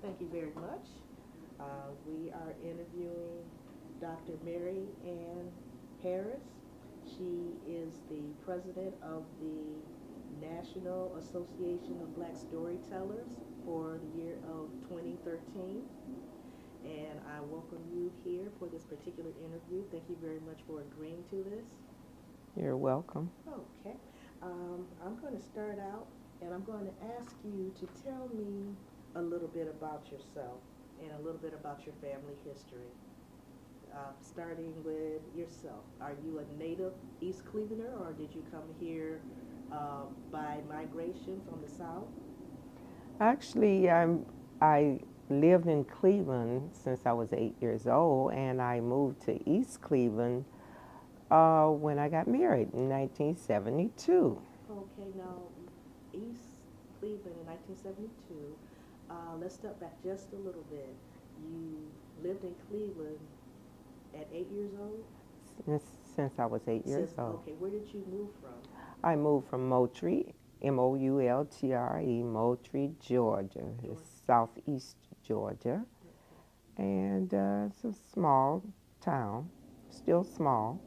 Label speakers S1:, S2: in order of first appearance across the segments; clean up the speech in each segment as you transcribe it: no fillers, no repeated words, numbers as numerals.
S1: Thank you very much. We are interviewing Dr. Mary Ann Harris. She is the president of the National Association of Black Storytellers for the year of 2013. And I welcome you here for this particular interview. Thank you very much for agreeing to this.
S2: You're welcome.
S1: Okay. I'm going to start out and I'm going to ask you to tell me a little bit about yourself and a little bit about your family history. Starting with yourself. Are you a native East Clevelander or did you come here by migration from the South?
S2: Actually, I lived in Cleveland since I was 8 years old, and I moved to East Cleveland when I got married in 1972.
S1: Okay, now East Cleveland in 1972. Let's step back just a little bit. You lived in Cleveland at 8 years old?
S2: Since I was 8 years
S1: Since,
S2: old.
S1: okay, where did you move from?
S2: I moved from Moultrie, Moultre, Moultrie, Georgia.
S1: Georgia.
S2: It's southeast Georgia, and it's a small town, still small.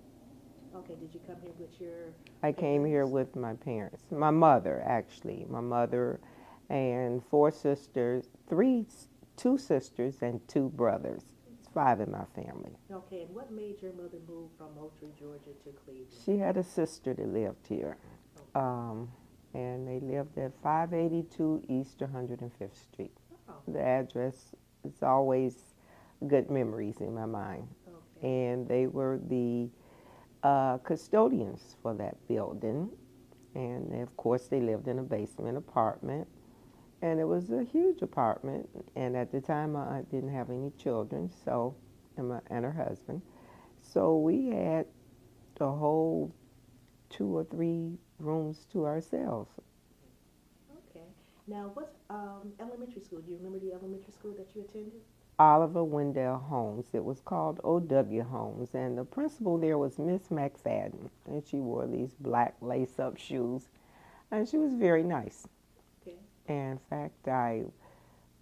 S1: Okay, did you come here with your
S2: I came here
S1: parents?
S2: with my parents, my mother actually, my mother and four sisters, two sisters and two brothers. It's five in my family.
S1: Okay, and what made your mother move from Moultrie, Georgia to Cleveland?
S2: She had a sister that lived here,
S1: Okay.
S2: and they lived at 582 East 105th Street.
S1: Oh,
S2: The address is always good memories in my mind.
S1: okay.
S2: And they were the custodians for that building. And of course, they lived in a basement apartment. And it was a huge apartment. And at the time, my aunt didn't have any children, so and her husband. So we had the whole 2 or 3 rooms to ourselves.
S1: Okay. Now, what's elementary school? Do you remember the elementary school that you attended?
S2: Oliver Wendell Holmes. It was called O.W. Holmes, and the principal there was Miss McFadden, and she wore these black lace-up shoes, and she was very nice.
S1: Okay.
S2: And in fact,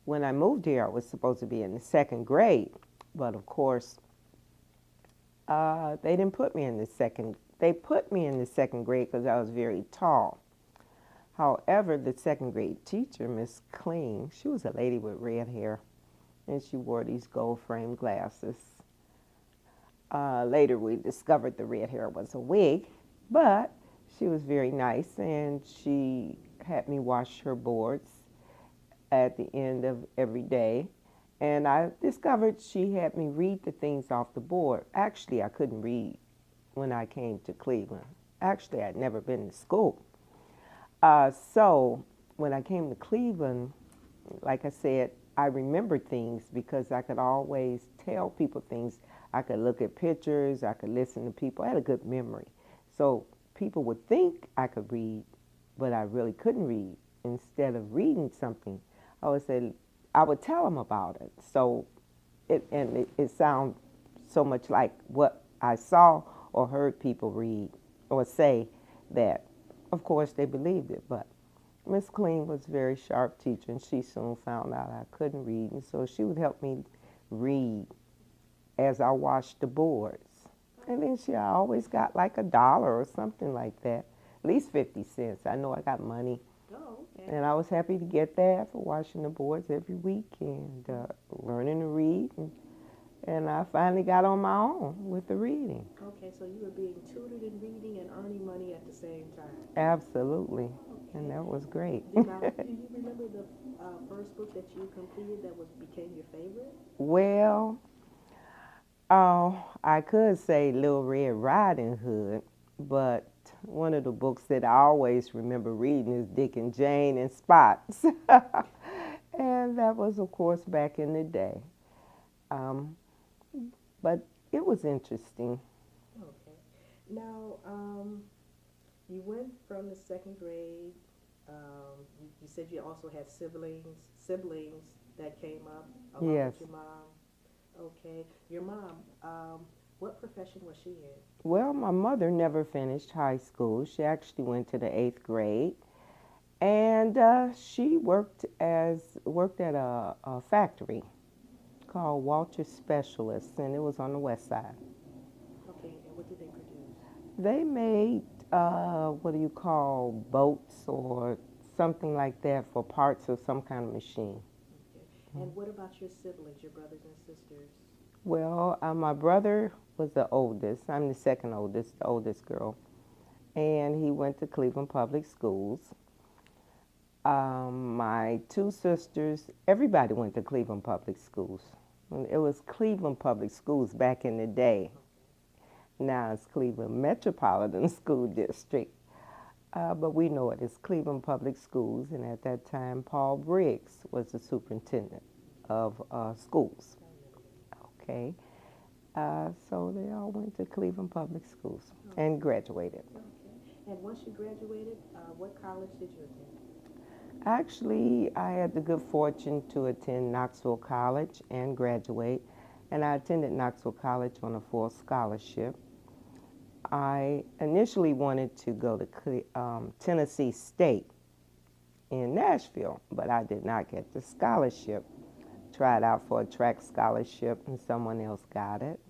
S2: when I moved here, I was supposed to be in the second grade, but of course, they didn't put me in the second. They put me in the second grade because I was very tall. However, the second grade teacher, Miss Kling, she was a lady with red hair, and she wore these gold frame glasses. Later, we discovered the red hair was a wig, but she was very nice, and she had me wash her boards at the end of every day. And I discovered she had me read the things off the board. Actually, I couldn't read when I came to Cleveland. Actually, I'd never been to school. So when I came to Cleveland, like I said, I remembered things because I could always tell people things. I could look at pictures, I could listen to people. I had a good memory. So people would think I could read, but I really couldn't read. Instead of reading something, I would tell them about it. So it sounds so much like what I saw or heard people read or say that, of course, they believed it, but Miss Clean was a very sharp teacher, and she soon found out I couldn't read, and so she would help me read as I washed the boards. And then I always got like $1 or something like that, at least 50 cents. I know I got money,
S1: Oh, okay.
S2: and I was happy to get that for washing the boards every week and learning to read. And I finally got on my own with the reading.
S1: Okay, so you were being tutored in reading and earning money at the same time.
S2: Absolutely, and
S1: Okay.
S2: that was great.
S1: Now, do you remember the first book that you completed that became your favorite?
S2: Well, I could say Little Red Riding Hood, but one of the books that I always remember reading is Dick and Jane and Spots. And that was, of course, back in the day. Um, but it was interesting.
S1: Okay. Now, you went from the second grade. You said you also had siblings that came up along
S2: Yes.
S1: with your mom. Okay. Your mom, what profession was she in?
S2: Well, my mother never finished high school. She actually went to the eighth grade. And she worked at a factory called Walter Specialists, and it was on the west side.
S1: Okay, and what did they produce?
S2: They made what do you call boats or something like that for parts of some kind of machine.
S1: Okay. And what about your siblings, your brothers and sisters?
S2: Well, my brother was the oldest. I'm the second oldest, the oldest girl, and he went to Cleveland Public Schools. My two sisters, everybody went to Cleveland Public Schools. It was Cleveland Public Schools back in the day. Now it's Cleveland Metropolitan School District. But we know it as Cleveland Public Schools, and at that time, Paul Briggs was the superintendent of schools. Okay, so they all went to Cleveland Public Schools and graduated.
S1: Okay. And once you graduated, what college did you attend?
S2: Actually, I had the good fortune to attend Knoxville College and graduate, and I attended Knoxville College on a full scholarship. I initially wanted to go to Tennessee State in Nashville, but I did not get the scholarship. Tried out for a track scholarship, and someone else got it.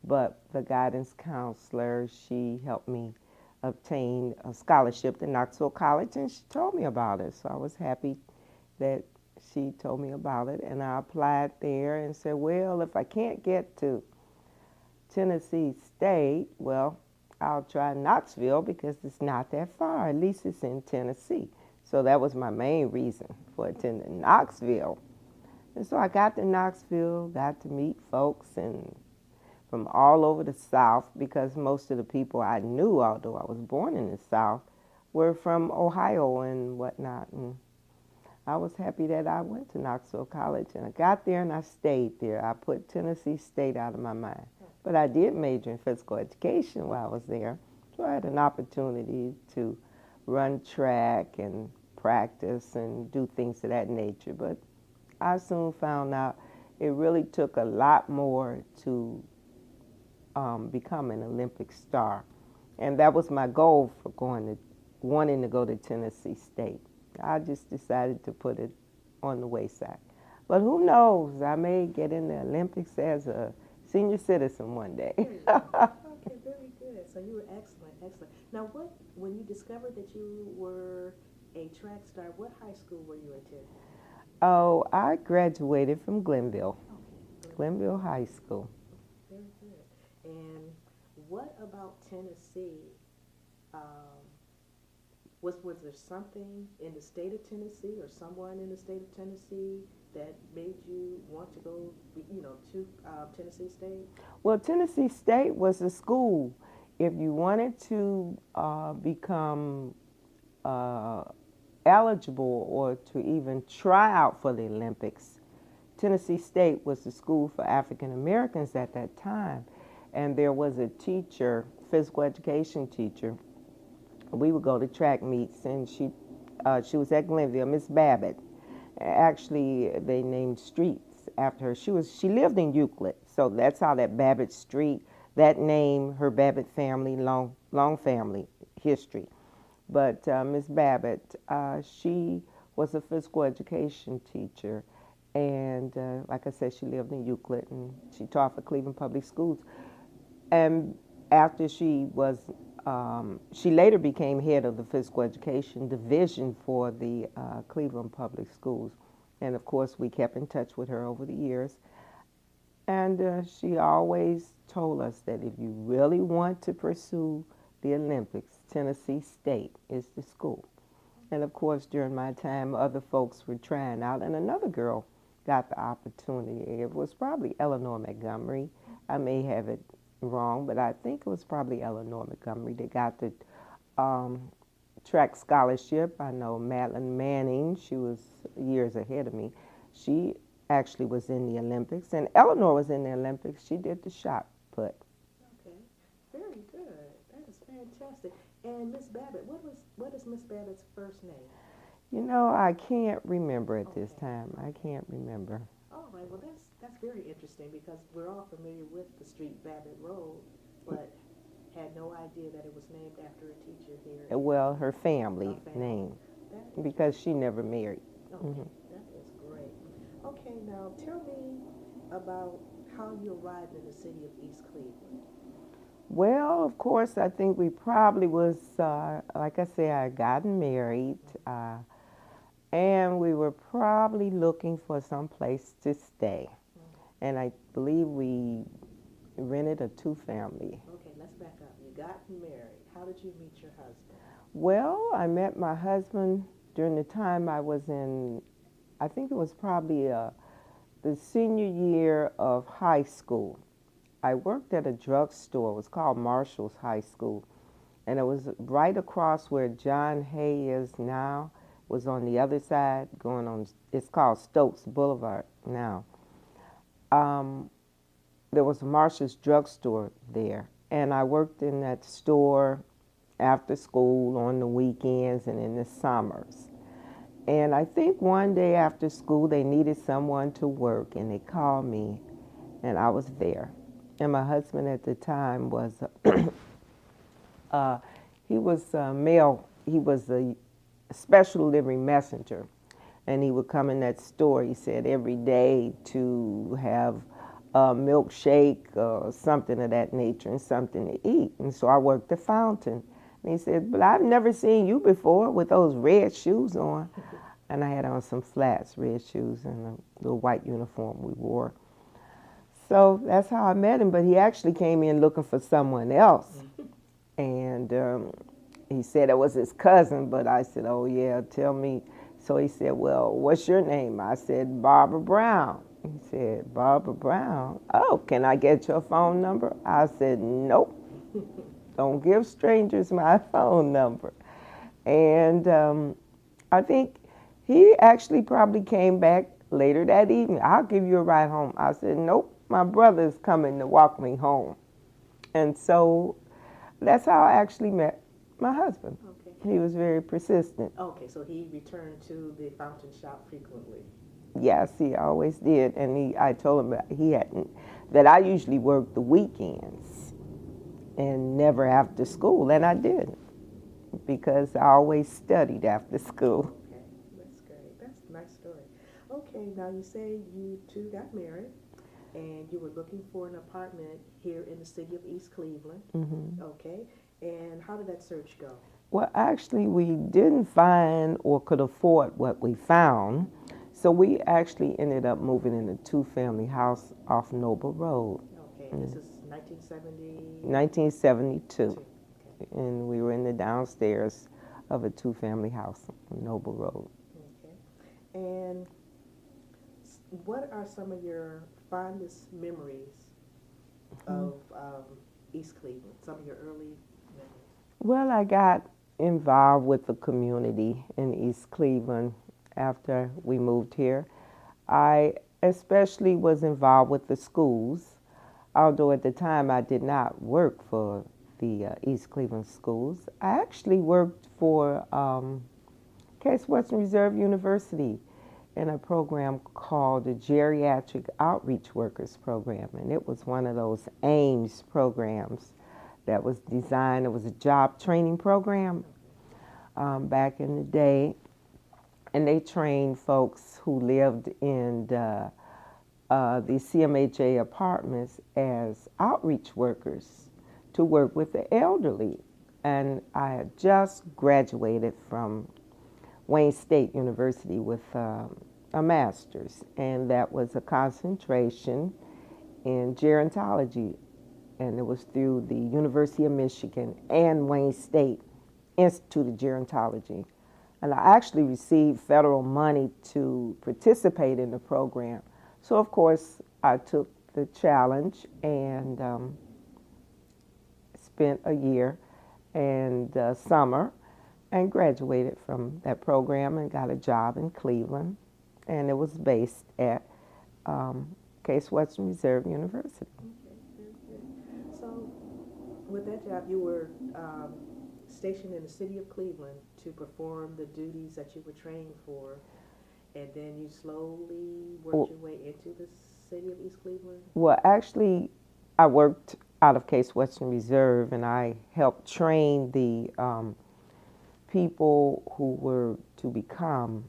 S2: But the guidance counselor, she helped me obtain a scholarship to Knoxville College, and she told me about it. So I was happy that she told me about it, and I applied there and said, well, if I can't get to Tennessee State, well, I'll try Knoxville because it's not that far. At least it's in Tennessee. So that was my main reason for attending Knoxville. And so I got to Knoxville, got to meet folks and from all over the South, because most of the people I knew, although I was born in the South, were from Ohio and whatnot. And I was happy that I went to Knoxville College, and I got there and I stayed there. I put Tennessee State out of my mind. But I did major in physical education while I was there. So I had an opportunity to run track and practice and do things of that nature. But I soon found out it really took a lot more to become an Olympic star. And that was my goal for wanting to go to Tennessee State. I just decided to put it on the wayside. But who knows, I may get in the Olympics as a senior citizen one day.
S1: Okay, very good. So you were excellent, excellent. Now, when you discovered that you were a track star, what high school were you attending?
S2: Oh, I graduated from Glenville,
S1: Okay,
S2: Glenville High School.
S1: very good. And what about Tennessee? Um, was there something in the state of Tennessee or someone in the state of Tennessee that made you want to go, to Tennessee State?
S2: Well, Tennessee State was a school. If you wanted to become eligible or to even try out for the Olympics, Tennessee State was the school for African Americans at that time. And there was a teacher, physical education teacher. We would go to track meets, and she was at Glenville, Miss Babbitt. Actually, they named streets after her. She lived in Euclid, so that's how that Babbitt Street, that name, her Babbitt family, long family history. But Miss Babbitt, she was a physical education teacher, and like I said, she lived in Euclid, and she taught for Cleveland Public Schools. And after she later became head of the physical education division for the Cleveland Public Schools. And of course, we kept in touch with her over the years. And she always told us that if you really want to pursue the Olympics, Tennessee State is the school. And of course, during my time, other folks were trying out, and another girl got the opportunity. It was probably Eleanor Montgomery. I may have it wrong, but I think it was probably Eleanor Montgomery that got the track scholarship. I know Madeline Manning, she was years ahead of me. She actually was in the Olympics, and Eleanor was in the Olympics. She did the shot put.
S1: Okay, very good. That is fantastic. And Miss Babbitt, what is Miss Babbitt's first name?
S2: You know, I can't remember at this time. I can't remember.
S1: All right, well that's very interesting because we're all familiar with the street Babbitt Road, but had no idea that it was named after a teacher here.
S2: Well, her family name. because she never married.
S1: Okay, that is great. Okay, now tell me about how you arrived in the city of East Cleveland.
S2: Well, of course, I think we probably was, like I said, I had gotten married, and we were probably looking for some place to stay. And I believe we rented a two-family.
S1: Okay, let's back up. You got married. How did you meet your husband?
S2: Well, I met my husband during the time I was in, I think it was probably the senior year of high school. I worked at a drugstore. It was called Marshall's High School. And it was right across where John Hay is now. It was on the other side, going on, it's called Stokes Boulevard now. Um, there was a Marshall's drugstore there. And I worked in that store after school on the weekends and in the summers. And I think one day after school they needed someone to work, and they called me, and I was there. And my husband at the time was, he was a male, he was a special delivery messenger. And he would come in that store, he said, every day to have a milkshake or something of that nature and something to eat. And so I worked the fountain. And he said, but I've never seen you before with those red shoes on. And I had on some flats, red shoes, and a little white uniform we wore. So that's how I met him, but he actually came in looking for someone else. And he said it was his cousin, but I said, oh yeah, tell me. So he said, well, what's your name? I said, Barbara Brown. He said, Barbara Brown? Oh, can I get your phone number? I said, nope. Don't give strangers my phone number. And I think he actually probably came back later that evening. I'll give you a ride home. I said, nope, my brother's coming to walk me home. And so that's how I actually met my husband.
S1: Okay.
S2: He was very persistent.
S1: Okay, so he returned to the fountain shop frequently.
S2: Yes, he always did. And I told him that I usually worked the weekends and never after school, and I did because I always studied after school.
S1: Okay, that's great. That's a nice story. Okay, now you say you two got married and you were looking for an apartment here in the city of East Cleveland.
S2: Mm-hmm.
S1: Okay, and how did that search go?
S2: Well, actually, we didn't find or could afford what we found, so we actually ended up moving in a two-family house off Noble Road.
S1: Okay, this is 1970?
S2: 1972.
S1: Okay.
S2: And we were in the downstairs of a two-family house on Noble Road.
S1: Okay. And what are some of your fondest memories of East Cleveland, some of your early memories?
S2: Well, I got involved with the community in East Cleveland after we moved here. I especially was involved with the schools, although at the time I did not work for the East Cleveland schools. I actually worked for Case Western Reserve University in a program called the Geriatric Outreach Workers Program, and it was one of those AIMS programs that was designed. It was a job training program back in the day, and they trained folks who lived in the CMHA apartments as outreach workers to work with the elderly. And I had just graduated from Wayne State University with a master's, and that was a concentration in gerontology, and it was through the University of Michigan and Wayne State Institute of Gerontology. And I actually received federal money to participate in the program. So of course I took the challenge and spent a year and summer and graduated from that program and got a job in Cleveland, and it was based at Case Western Reserve University.
S1: Okay, very good. So with that job, you were stationed in the city of Cleveland to perform the duties that you were trained for, and then you slowly worked your way into the city of East Cleveland?
S2: Well, actually, I worked out of Case Western Reserve, and I helped train the people who were to become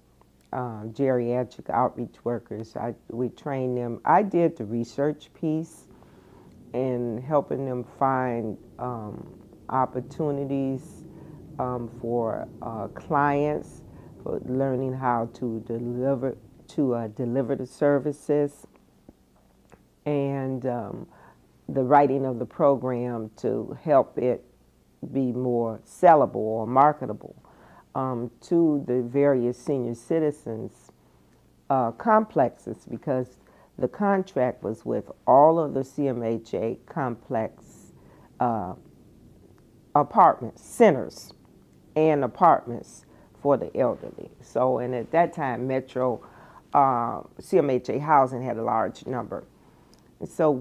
S2: geriatric outreach workers. We trained them. I did the research piece and helping them find opportunities for clients, for learning how to deliver the services, and the writing of the program to help it be more sellable or marketable to the various senior citizens complexes, because the contract was with all of the CMHA complex apartments, centers, and apartments for the elderly. So, and at that time, Metro CMHA housing had a large number. And so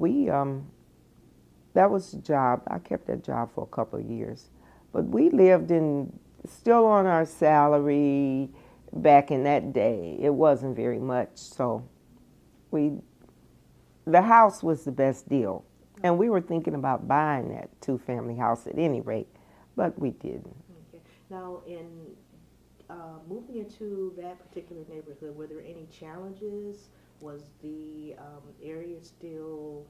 S2: that was a job. I kept that job for a couple of years. But we lived still on our salary back in that day. It wasn't very much. So the house was the best deal. And we were thinking about buying that two-family house at any rate, but we didn't.
S1: Okay. Now, in moving into that particular neighborhood, were there any challenges? Was the area still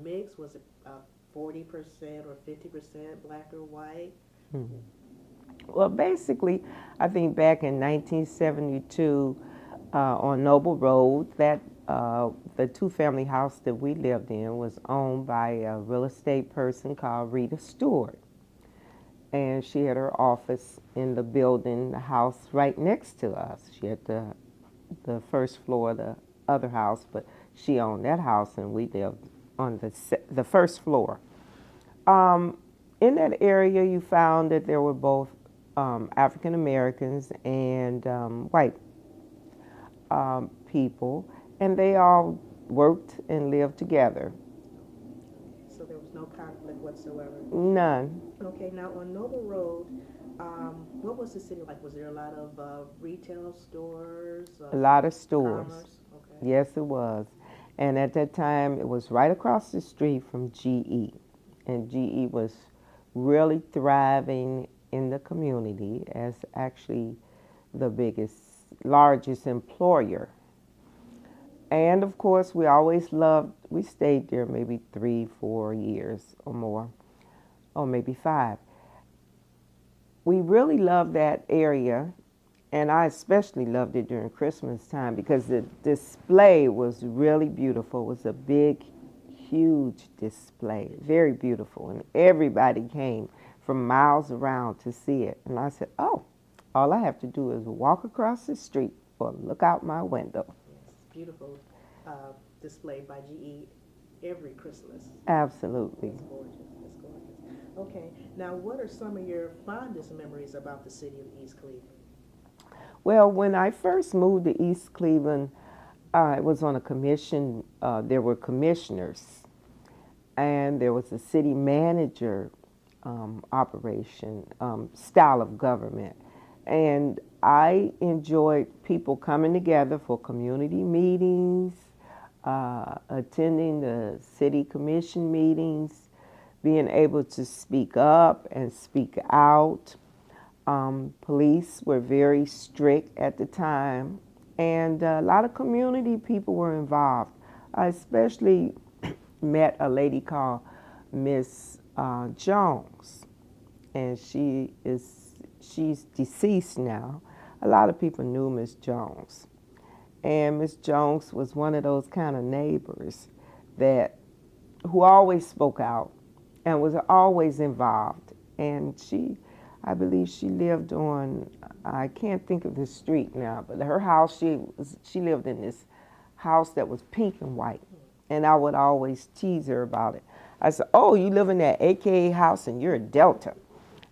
S1: mixed? Was it 40% or 50% black or white?
S2: Mm-hmm. Well, basically, I think back in 1972 on Noble Road, that the two-family house that we lived in was owned by a real estate person called Rita Stewart. And she had her office in the building, the house right next to us. She had the first floor of the other house, but she owned that house, and we lived on the first floor. In that area, you found that there were both African Americans and white people, and they all worked and lived together.
S1: So there was no conflict whatsoever?
S2: None.
S1: Okay, now on Noble Road, what was the city like? Was there a lot of retail stores?
S2: A lot of stores.
S1: Commerce? Okay.
S2: Yes, it was. And at that time, it was right across the street from GE. And GE was really thriving in the community as actually the largest employer. And of course, we stayed there maybe 3-4 years or more, or maybe 5. We really loved that area, and I especially loved it during Christmas time because the display was really beautiful. It was a big, huge display, very beautiful, and everybody came from miles around to see it. And I said, oh, all I have to do is walk across the street or look out my window.
S1: Yes, beautiful display by GE every Christmas.
S2: Absolutely.
S1: It's gorgeous. It's gorgeous. Okay, now what are some of your fondest memories about the city of East Cleveland?
S2: Well, when I first moved to East Cleveland, it was on a commission. There were commissioners, and there was a city manager operation, style of government. And I enjoyed people coming together for community meetings, attending the city commission meetings, being able to speak up and speak out. Police were very strict at the time, and a lot of community people were involved. I especially met a lady called Miss Jones, and she's deceased now. A lot of people knew Miss Jones, and Miss Jones was one of those kind of neighbors who always spoke out and was always involved. And I believe she lived on, I can't think of the street now, but her house, she lived in this house that was pink and white. And I would always tease her about it. I said, oh, you live in that AKA house and you're a Delta.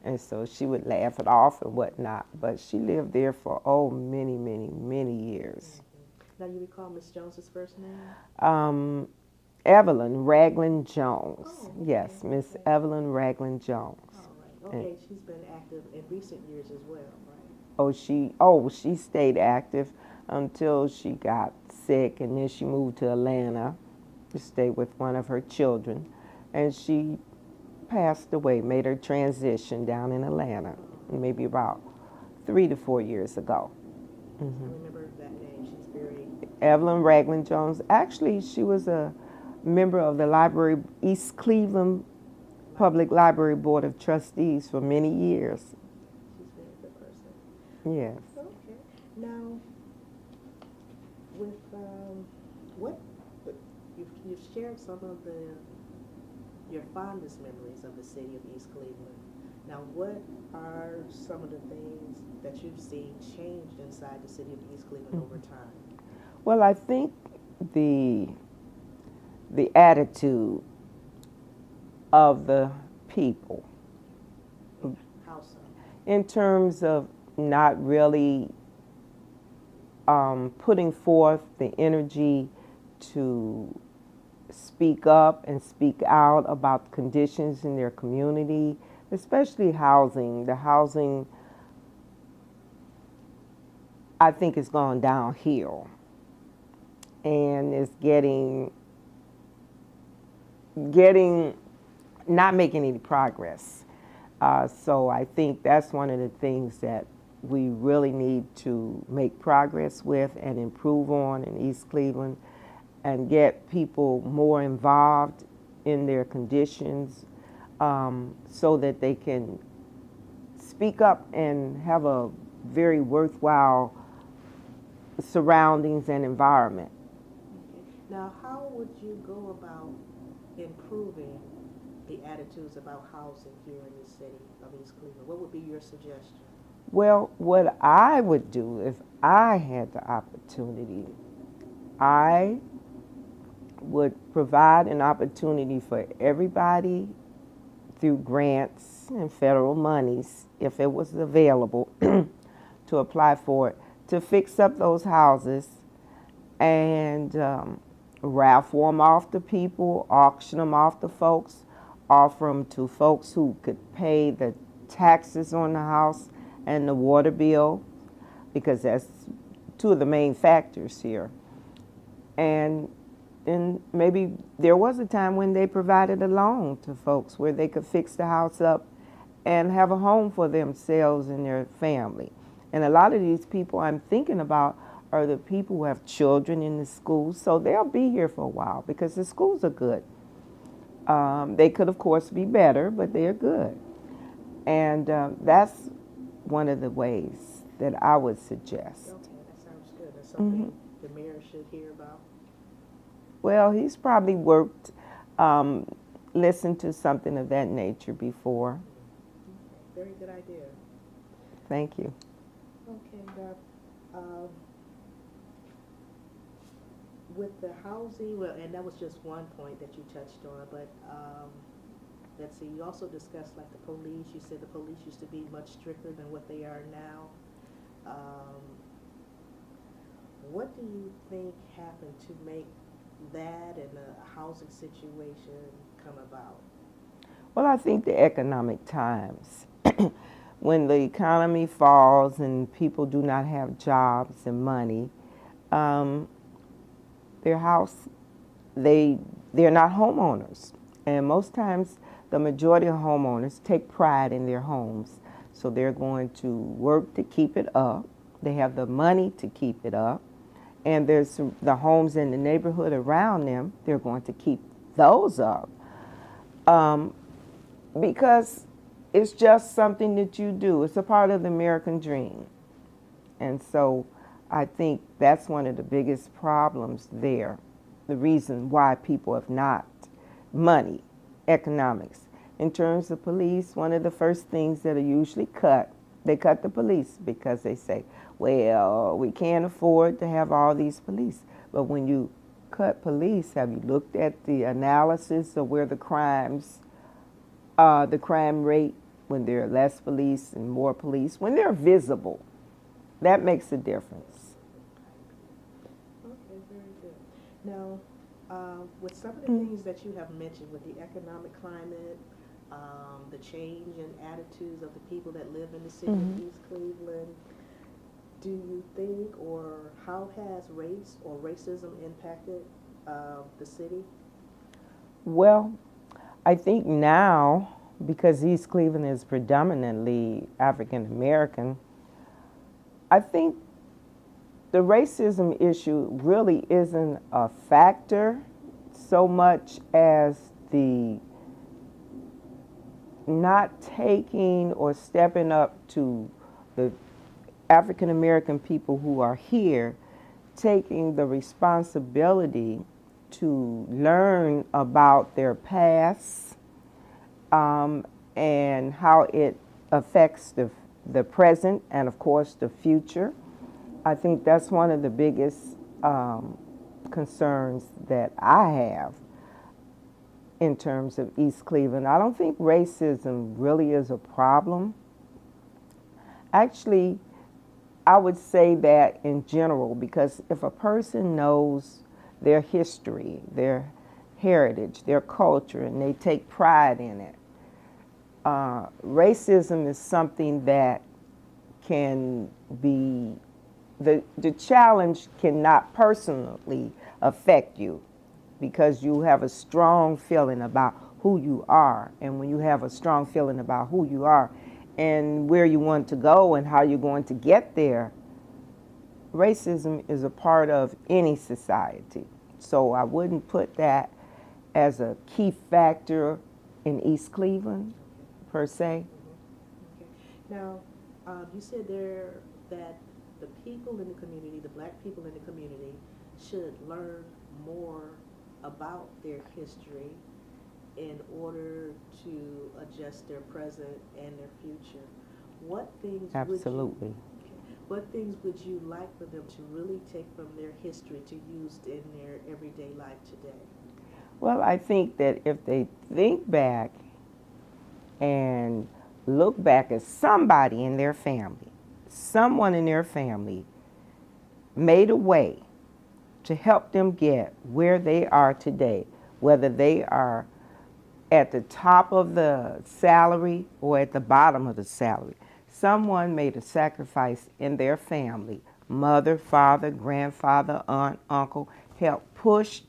S2: And so she would laugh it off and whatnot. But she lived there for, many, many, many years.
S1: Now, you recall Miss Jones's first name?
S2: Evelyn Ragland Jones.
S1: Oh, okay.
S2: Yes, Miss Evelyn Ragland Jones.
S1: All right. Okay, she's been active in recent years as well, right?
S2: She stayed active until she got sick, and then she moved to Atlanta to stay with one of her children, and she passed away, made her transition down in Atlanta. maybe about 3 to 4 years ago.
S1: I remember that name. She's very.
S2: Evelyn Ragland Jones. Actually, she was a member of the library, East Cleveland Public Library Board of Trustees for many years.
S1: She's a very good person.
S2: Yes.
S1: Okay. Now, with what you've shared some of your fondest memories of the city of East Cleveland. Now, what are some of the things that you've seen changed inside the city of East Cleveland over time?
S2: Well, I think the attitude of the people
S1: How so?
S2: in terms of not really putting forth the energy to speak up and speak out about conditions in their community, especially housing. The housing, I think, has gone downhill and is getting not making any progress. So I think that's one of the things that we really need to make progress with and improve on in East Cleveland, and get people more involved in their conditions, so that they can speak up and have a very worthwhile surroundings and environment.
S1: Okay. Now, how would you go about improving the attitudes about housing here in the city of East Cleveland? What would be your suggestion?
S2: Well, what I would do if I had the opportunity, I would provide an opportunity for everybody through grants and federal monies, if it was available, to apply for it, to fix up those houses and raffle them off to people, auction them off to folks, offer them to folks who could pay the taxes on the house and the water bill, because that's two of the main factors here. And maybe there was a time when they provided a loan to folks where they could fix the house up and have a home for themselves and their family. And a lot of these people I'm thinking about are the people who have children in the schools, so they'll be here for a while because the schools are good. They could, of course, be better, but they're good. And that's one of the ways that I would suggest.
S1: Okay, that sounds good. That's something the mayor should hear about.
S2: Well, he's probably worked, listened to something of that nature before.
S1: Very good idea.
S2: Thank you.
S1: Okay, now, with the housing, well, and that was just one point that you touched on, but let's see, you also discussed like the police. You said the police used to be much stricter than what they are now. What do you think happened to make that and the housing situation come about?
S2: Well, I think the economic times. When the economy falls and people do not have jobs and money, they're not homeowners. And most times the majority of homeowners take pride in their homes. So they're going to work to keep it up. They have the money to keep it up. And there's the homes in the neighborhood around them, they're going to keep those up. Because it's just something that you do. It's a part of the American dream. And so I think that's one of the biggest problems there. The reason why people have not money, economics. In terms of police, one of the first things that are usually cut, they cut the police because they say, well, we can't afford to have all these police. But when you cut police, have you looked at the analysis of where the crime rate, when there are less police and more police, when they're visible, that makes a difference.
S1: Okay, very good. Now, with some of the things that you have mentioned with the economic climate, the change in attitudes of the people that live in the city of East Cleveland, do you think, or how has race or racism impacted the city?
S2: Well, I think now because East Cleveland is predominantly African American, I think the racism issue really isn't a factor so much as the not taking or stepping up to the African American people who are here, taking the responsibility to learn about their past, and how it affects the present and, of course, the future. I think that's one of the biggest concerns that I have in terms of East Cleveland. I don't think racism really is a problem. Actually, I would say that in general, because if a person knows their history, their heritage, their culture, and they take pride in it, racism is something that can be, the challenge cannot personally affect you because you have a strong feeling about who you are. And when you have a strong feeling about who you are and where you want to go and how you're going to get there, racism is a part of any society. So I wouldn't put that as a key factor in East Cleveland, per se.
S1: Okay. Now, you said there that the people in the community, the black people in the community, should learn more about their history in order to adjust their present and their future. What things
S2: Absolutely.
S1: what things would you like for them to really take from their history to use in their everyday life today?
S2: Well, I think that if they think back and look back at somebody in their family, someone in their family made a way to help them get where they are today, whether they are at the top of the salary or at the bottom of the salary. Someone made a sacrifice in their family. Mother, father, grandfather, aunt, uncle helped push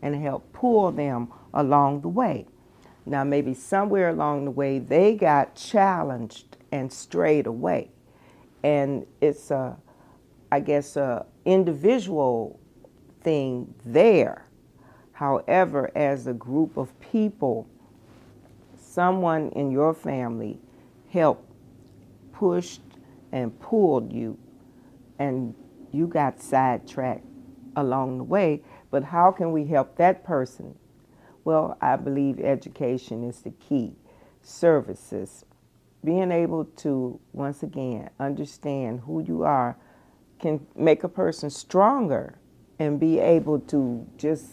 S2: and helped pull them along the way. Now, maybe somewhere along the way, they got challenged and strayed away. And it's I guess, a individual thing there. However, as a group of people, someone in your family helped, pushed, and pulled you, and you got sidetracked along the way. But how can we help that person? Well, I believe education is the key. Services. Being able to, once again, understand who you are can make a person stronger and be able to just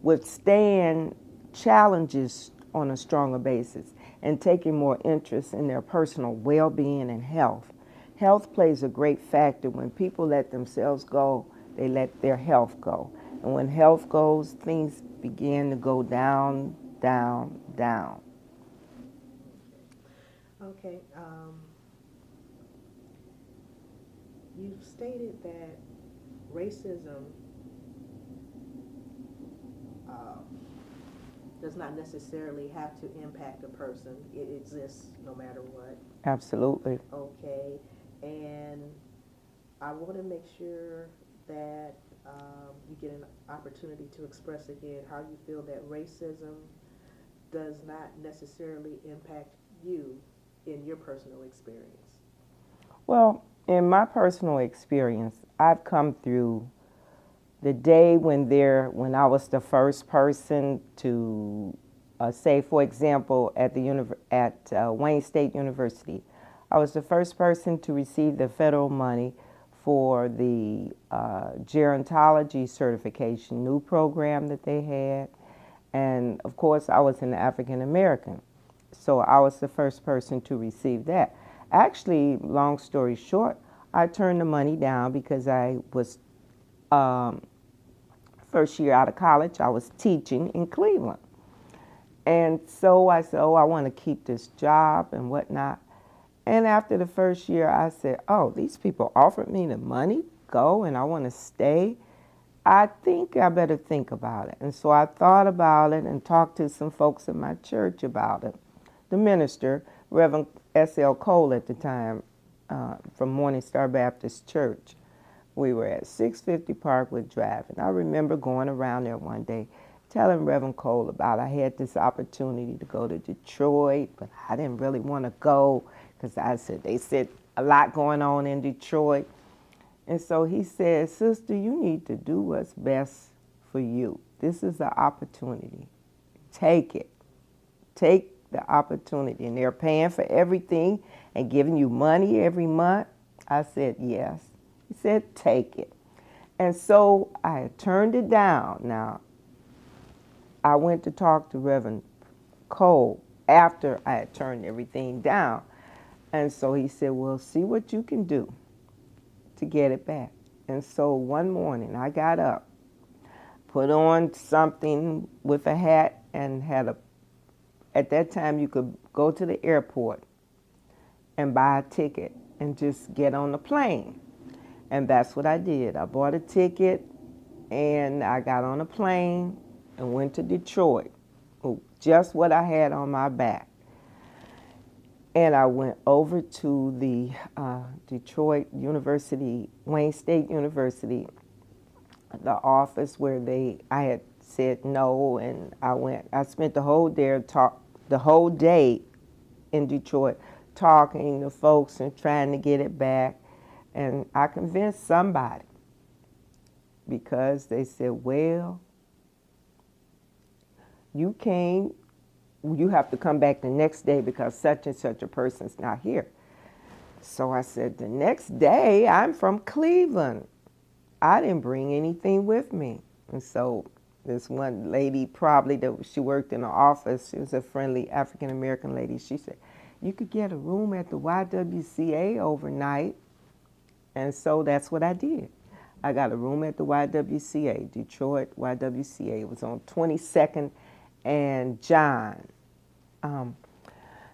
S2: withstand challenges on a stronger basis and taking more interest in their personal well-being and health. Health plays a great factor. When people let themselves go, they let their health go. And when health goes, things begin to go down, down, down.
S1: Okay. You've stated that racism does not necessarily have to impact a person. It exists no matter what.
S2: Absolutely.
S1: Okay. And I want to make sure that you get an opportunity to express again how you feel that racism does not necessarily impact you in your personal experience.
S2: Well, in my personal experience, I've come through the day when I was the first person to say, for example, at Wayne State University, I was the first person to receive the federal money for the gerontology certification, new program that they had. And of course, I was an African American, so I was the first person to receive that. Actually, long story short, I turned the money down because I was first year out of college. I was teaching in Cleveland. And so I said, oh, I want to keep this job and whatnot. And after the first year, I said, oh, these people offered me the money, go, and I want to stay. I think I better think about it. And so I thought about it and talked to some folks in my church about it. the minister, Reverend S.L. Cole at the time, from Morning Star Baptist Church. We were at 650 Parkwood Drive, and I remember going around there one day telling Reverend Cole about I had this opportunity to go to Detroit, but I didn't really want to go because they said a lot going on in Detroit. And so he said, sister, you need to do what's best for you. This is an opportunity. Take it. Take the opportunity. And they're paying for everything and giving you money every month. I said, yes. He said, take it. And so I had turned it down. Now, I went to talk to Reverend Cole after I had turned everything down. And so he said, well, see what you can do to get it back. And so one morning I got up, put on something with a hat, and at that time you could go to the airport and buy a ticket and just get on the plane. And that's what I did. I bought a ticket and I got on a plane and went to Detroit, just what I had on my back. And I went over to the Detroit University, Wayne State University, the office where I had said no, and I spent the whole day in Detroit talking to folks and trying to get it back. And I convinced somebody because they said, well, you have to come back the next day because such and such a person's not here. So I said, the next day, I'm from Cleveland. I didn't bring anything with me. And so this one lady, she worked in the office, she was a friendly African-American lady, she said, you could get a room at the YWCA overnight. And so that's what I did. I got a room at the YWCA, Detroit YWCA. It was on 22nd and John.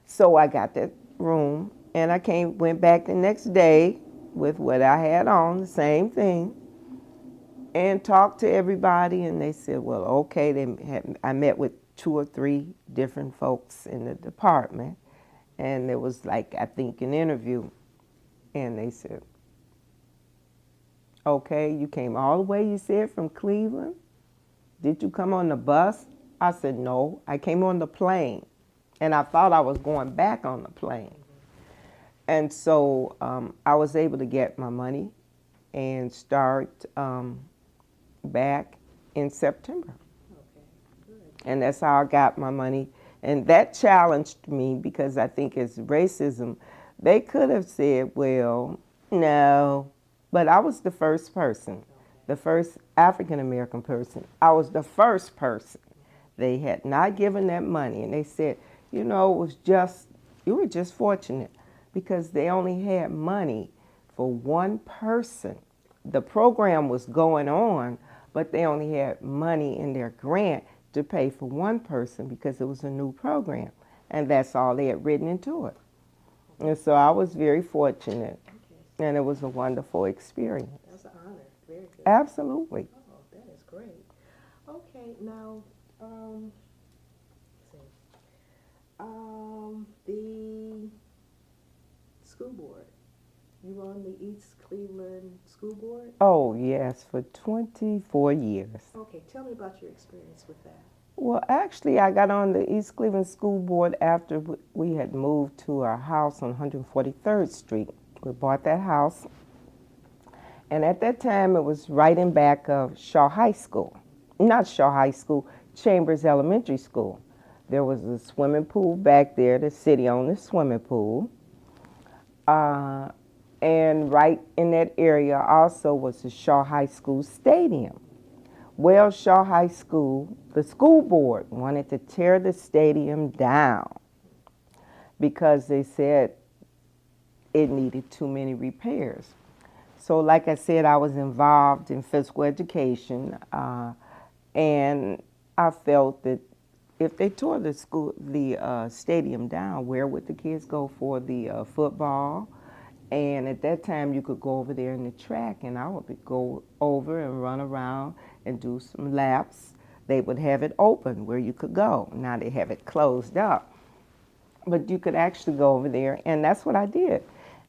S2: So I got that room, and I went back the next day with what I had on, the same thing, and talked to everybody, and they said, well, okay. I met with 2 or 3 different folks in the department, and there was I think an interview, and they said, okay, you came all the way, you said, from Cleveland? Did you come on the bus? I said, no, I came on the plane. And I thought I was going back on the plane. And so I was able to get my money and start back in September.
S1: Okay, good.
S2: And that's how I got my money. And that challenged me because I think it's racism. They could have said, well, no. But I was the first person, the first African-American person. I was the first person. They had not given that money. And they said, you know, you were just fortunate because they only had money for one person. The program was going on, but they only had money in their grant to pay for one person because it was a new program. And that's all they had written into it. And so I was very fortunate. And it was a wonderful experience.
S1: That's an honor. Very good.
S2: Absolutely.
S1: Oh, that is great. Okay, now, let's see. The school board. You were on the East Cleveland School Board?
S2: Oh, yes, for 24 years.
S1: Okay, tell me about your experience with that.
S2: Well, actually, I got on the East Cleveland School Board after we had moved to our house on 143rd Street. We bought that house, and at that time it was right in back of Shaw High School. Not Shaw High School, Chambers Elementary School. There was a swimming pool back there. The city owned the swimming pool. And right in that area also was the Shaw High School Stadium. Well, Shaw High School, the school board wanted to tear the stadium down because they said it needed too many repairs. So like I said, I was involved in physical education, and I felt that if they tore the stadium down, where would the kids go for the football? And at that time, you could go over there in the track, and I would go over and run around and do some laps. They would have it open where you could go. Now they have it closed up. but you could actually go over there, and that's what I did.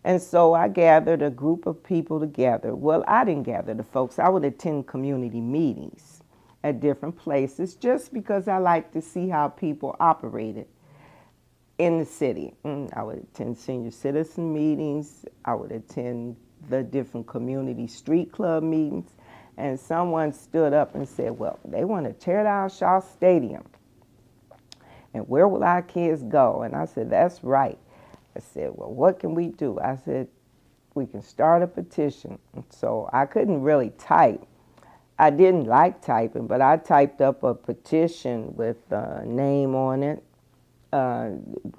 S2: And so I gathered a group of people together. Well, I didn't gather the folks. I would attend community meetings at different places just because I like to see how people operated in the city. I would attend senior citizen meetings. I would attend the different community street club meetings. And someone stood up and said, well, they want to tear down Shaw Stadium. And where will our kids go? And I said, that's right. I said, well, what can we do? I said, we can start a petition. So I couldn't really type. I didn't like typing, but I typed up a petition with a name on it,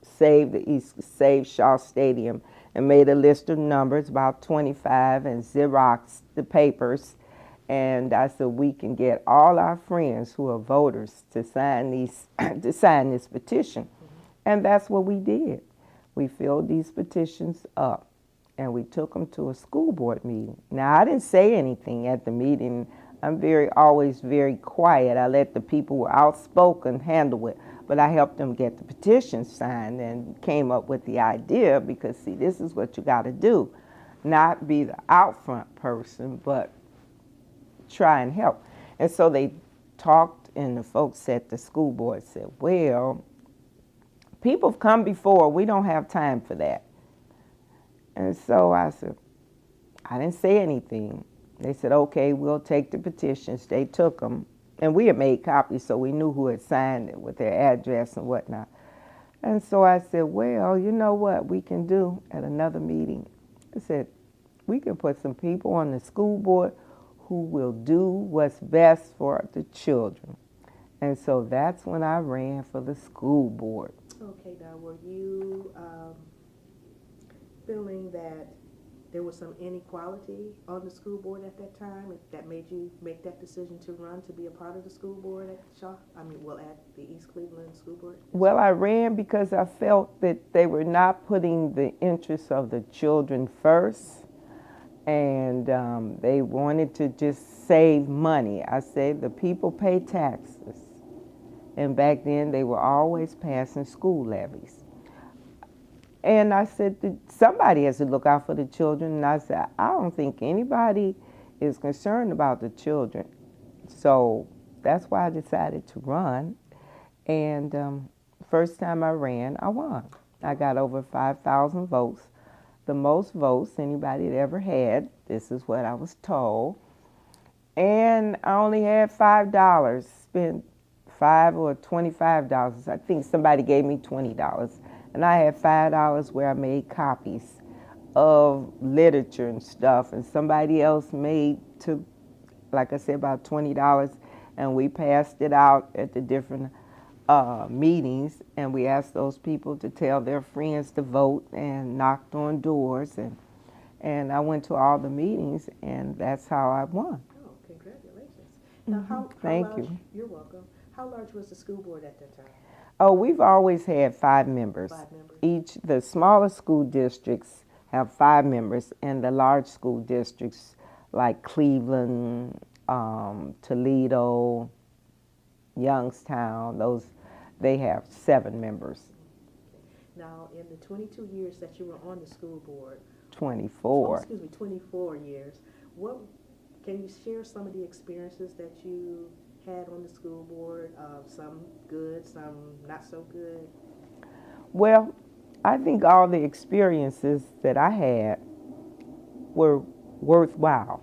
S2: save Shaw Stadium, and made a list of numbers, about 25, and Xeroxed the papers. And I said, we can get all our friends who are voters to sign to sign this petition. And that's what we did. We filled these petitions up, and we took them to a school board meeting. Now, I didn't say anything at the meeting. I'm always very quiet. I let the people who were outspoken handle it, but I helped them get the petition signed and came up with the idea because, see, this is what you got to do. Not be the out front person, but try and help. And so they talked, and the folks at the school board said, well, people have come before. We don't have time for that. And so I said, I didn't say anything. They said, okay, we'll take the petitions. They took them. And we had made copies, so we knew who had signed it with their address and whatnot. And so I said, well, you know what we can do at another meeting? I said, we can put some people on the school board who will do what's best for the children. And so that's when I ran for the school board.
S1: Okay, now were you feeling that there was some inequality on the school board at that time that made you make that decision to run to be a part of the school board at at the East Cleveland School Board?
S2: Well, I ran because I felt that they were not putting the interests of the children first, and they wanted to just save money. I said the people pay taxes, and back then they were always passing school levies. And I said, somebody has to look out for the children. And I said, I don't think anybody is concerned about the children. So that's why I decided to run. And first time I ran, I won. I got over 5,000 votes, the most votes anybody had ever had. This is what I was told. And I only had $5, spent $5 or $25. I think somebody gave me $20. And I had $5 where I made copies of literature and stuff. And somebody else made, like I said, about $20. And we passed it out at the different meetings. And we asked those people to tell their friends to vote and knocked on doors. And I went to all the meetings, and that's how I won.
S1: Oh, congratulations. Now, how
S2: Thank
S1: large,
S2: you.
S1: You're welcome. How large was the school board at that time?
S2: Oh, we've always had 5 members.
S1: 5 members.
S2: The smaller school districts have 5 members, and the large school districts like Cleveland, Toledo, Youngstown, they have 7 members.
S1: Now, in the 22 years that you were on the school board,
S2: 24.
S1: 24 years, can you share some of the experiences that you had on the school board, some good, some not so good?
S2: Well, I think all the experiences that I had were worthwhile,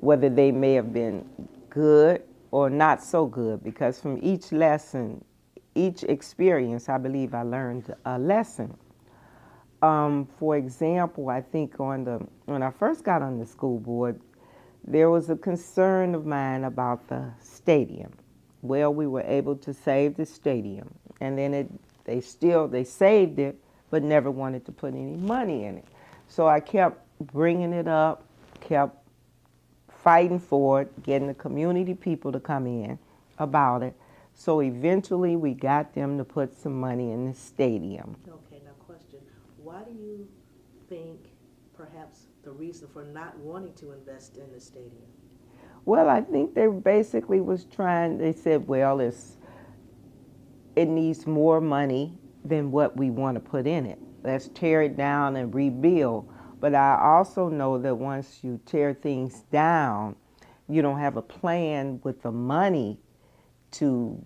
S2: whether they may have been good or not so good, because from each lesson, each experience, I believe I learned a lesson. For example, I think when I first got on the school board, there was a concern of mine about the stadium. Well, we were able to save the stadium, and then they saved it, but never wanted to put any money in it. So I kept bringing it up, kept fighting for it, getting the community people to come in about it. So eventually we got them to put some money in the stadium.
S1: Okay, now question. Why do you think perhaps the reason for not wanting to invest in the stadium?
S2: Well, I think they basically they said, well, it needs more money than what we want to put in it. Let's tear it down and rebuild. But I also know that once you tear things down, you don't have a plan with the money to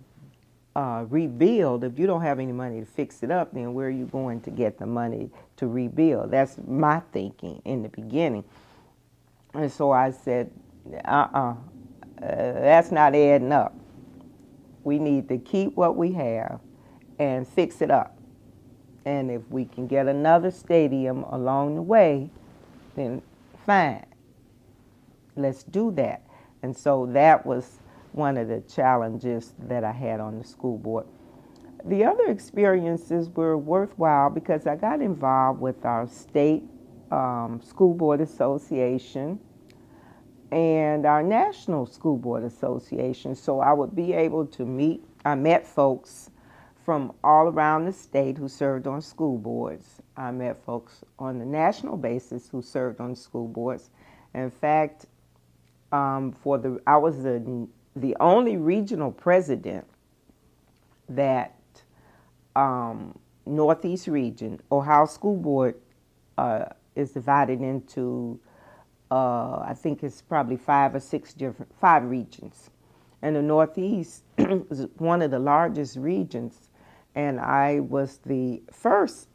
S2: rebuild. If you don't have any money to fix it up, then where are you going to get the money to rebuild? That's my thinking in the beginning. And so I said, that's not adding up. We need to keep what we have and fix it up. And if we can get another stadium along the way, then fine. Let's do that. And so that was one of the challenges that I had on the school board. The other experiences were worthwhile because I got involved with our state school board association and our national school board association. So I would be able to I met folks from all around the state who served on school boards. I met folks on the national basis who served on school boards. In fact, I was the only regional president that Northeast region. Ohio School Board is divided into I think it's probably 5 regions. And the Northeast was one of the largest regions. And I was the first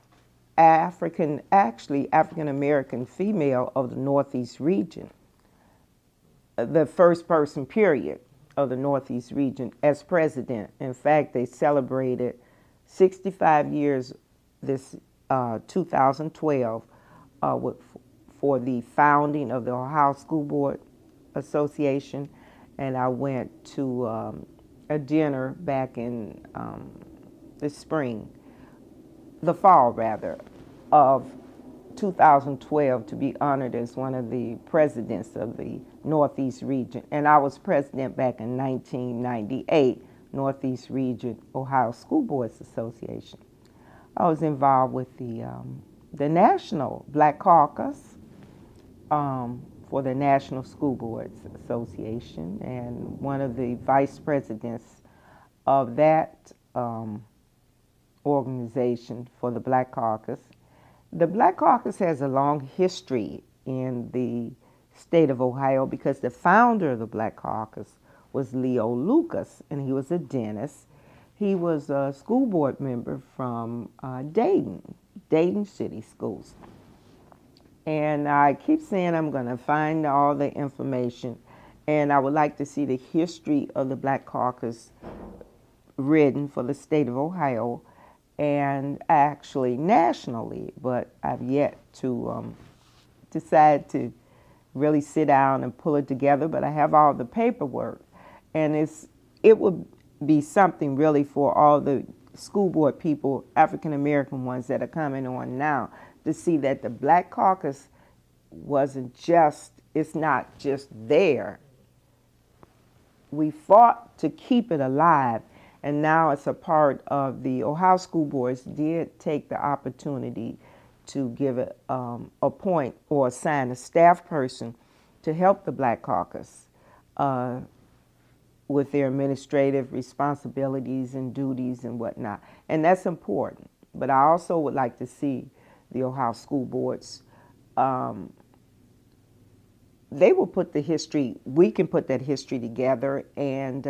S2: African American female of the Northeast region. The first person, period, of the Northeast region as president. In fact, they celebrated 65 years this 2012 for the founding of the Ohio School Board Association, and I went to a dinner back in the fall rather, of 2012 to be honored as one of the presidents of the Northeast region. And I was president back in 1998, Northeast Region Ohio School Boards Association. I was involved with the National Black Caucus for the National School Boards Association, and one of the vice presidents of that organization for the Black Caucus. The Black Caucus has a long history in the state of Ohio because the founder of the Black Caucus was Leo Lucas, and he was a dentist. He was a school board member from Dayton City Schools. And I keep saying I'm going to find all the information, and I would like to see the history of the Black Caucus written for the state of Ohio and actually nationally, but I've yet to decide to really sit down and pull it together, but I have all the paperwork, and it would be something really for all the school board people, African American ones that are coming on now, to see that the Black Caucus it's not just there. We fought to keep it alive, and now it's a part of the Ohio School Boards did take the opportunity to give appoint or assign a staff person to help the Black Caucus with their administrative responsibilities and duties and whatnot. And that's important. But I also would like to see the Ohio School Boards, they will put the history, we can put that history together, and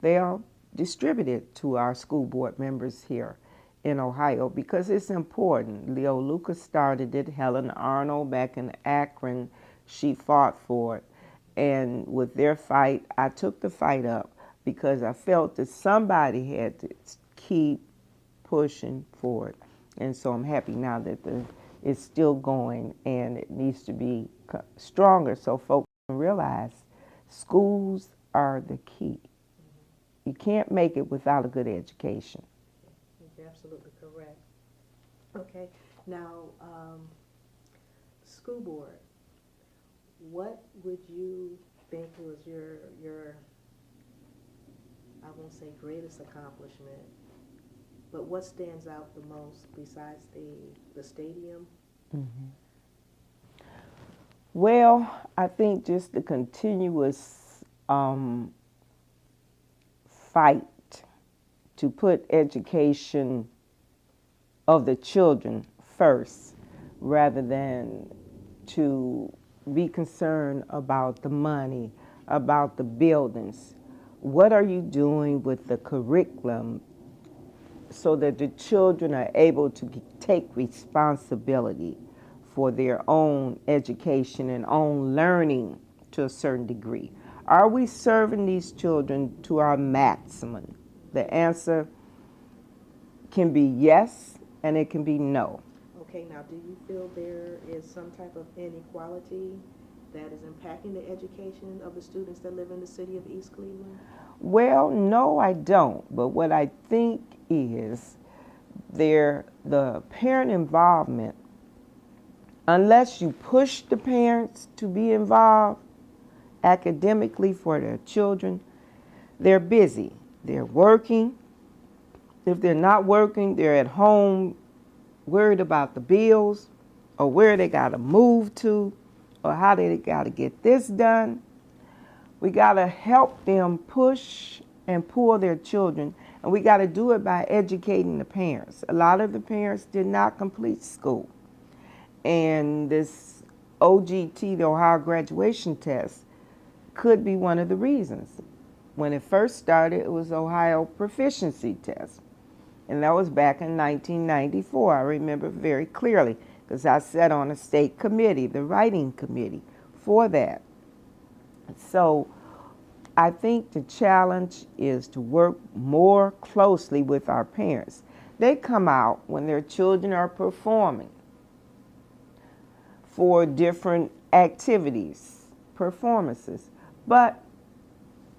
S2: they'll distribute it to our school board members here in Ohio because it's important. Leo Lucas started it, Helen Arnold back in Akron, she fought for it. And with their fight, I took the fight up because I felt that somebody had to keep pushing for it. And so I'm happy now that it's still going, and it needs to be stronger so folks can realize schools are the key. You can't make it without a good education.
S1: You're absolutely correct. Okay, now, school board, what would you think was your I won't say greatest accomplishment, but what stands out the most besides the stadium?
S2: Mm-hmm. Well, I think just the continuous fight to put education of the children first rather than to be concerned about the money, about the buildings. What are you doing with the curriculum so that the children are able to take responsibility for their own education and own learning to a certain degree? Are we serving these children to our maximum? The answer can be yes and it can be no.
S1: Okay, now do you feel there is some type of inequality that is impacting the education of the students that live in the city of East Cleveland?
S2: Well, no, I don't. But what I think is the parent involvement, unless you push the parents to be involved academically for their children, they're busy. They're working. If they're not working, they're at home worried about the bills or where they got to move to or how they got to get this done. We got to help them push and pull their children, and we got to do it by educating the parents. A lot of the parents did not complete school, and this OGT, the Ohio Graduation Test, could be one of the reasons. When it first started, it was Ohio Proficiency Test, and that was back in 1994. I remember very clearly because I sat on a state committee, the writing committee, for that. So I think the challenge is to work more closely with our parents. They come out when their children are performing for different activities, performances. But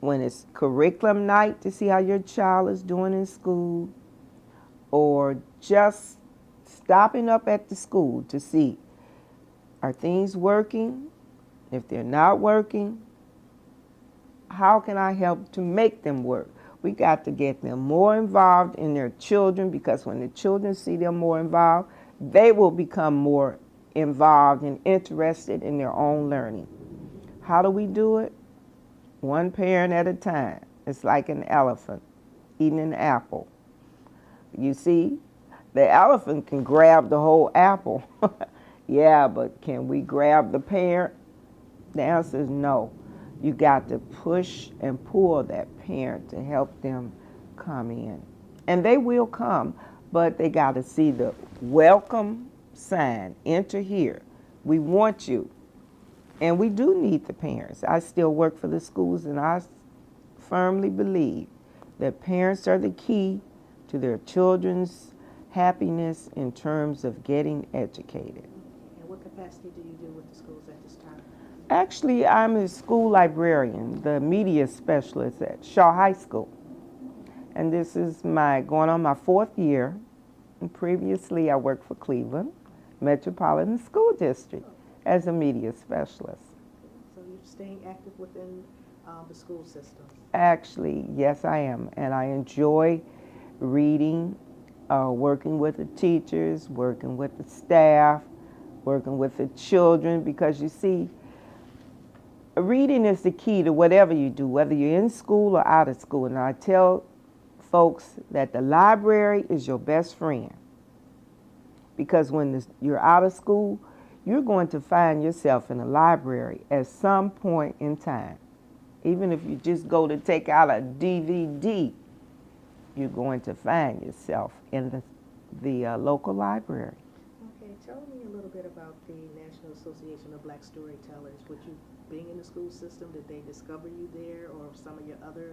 S2: when it's curriculum night to see how your child is doing in school, or just stopping up at the school to see, are things working? If they're not working, how can I help to make them work? We got to get them more involved in their children, because when the children see them more involved, they will become more involved and interested in their own learning. How do we do it? One parent at a time. It's like an elephant eating an apple. You see, the elephant can grab the whole apple. Yeah, but can we grab the parent? The answer is no. You got to push and pull that parent to help them come in. And they will come, but they got to see the welcome sign. Enter here. We want you. And we do need the parents. I still work for the schools, and I firmly believe that parents are the key to their children's happiness in terms of getting educated.
S1: And what capacity do you do with the schools at this time?
S2: Actually, I'm a school librarian, the media specialist at Shaw High School. And this is going on my 4th year. And previously, I worked for Cleveland Metropolitan School District as a media specialist.
S1: So you're staying active within the school system?
S2: Actually, yes, I am. And I enjoy reading, working with the teachers, working with the staff, working with the children, because you see, reading is the key to whatever you do, whether you're in school or out of school. And I tell folks that the library is your best friend, because when you're out of school, you're going to find yourself in a library at some point in time. Even if you just go to take out a DVD, you're going to find yourself in the local library.
S1: Okay, tell me a little bit about the National Association of Black Storytellers. Would you, being in the school system, did they discover you there, or some of your other?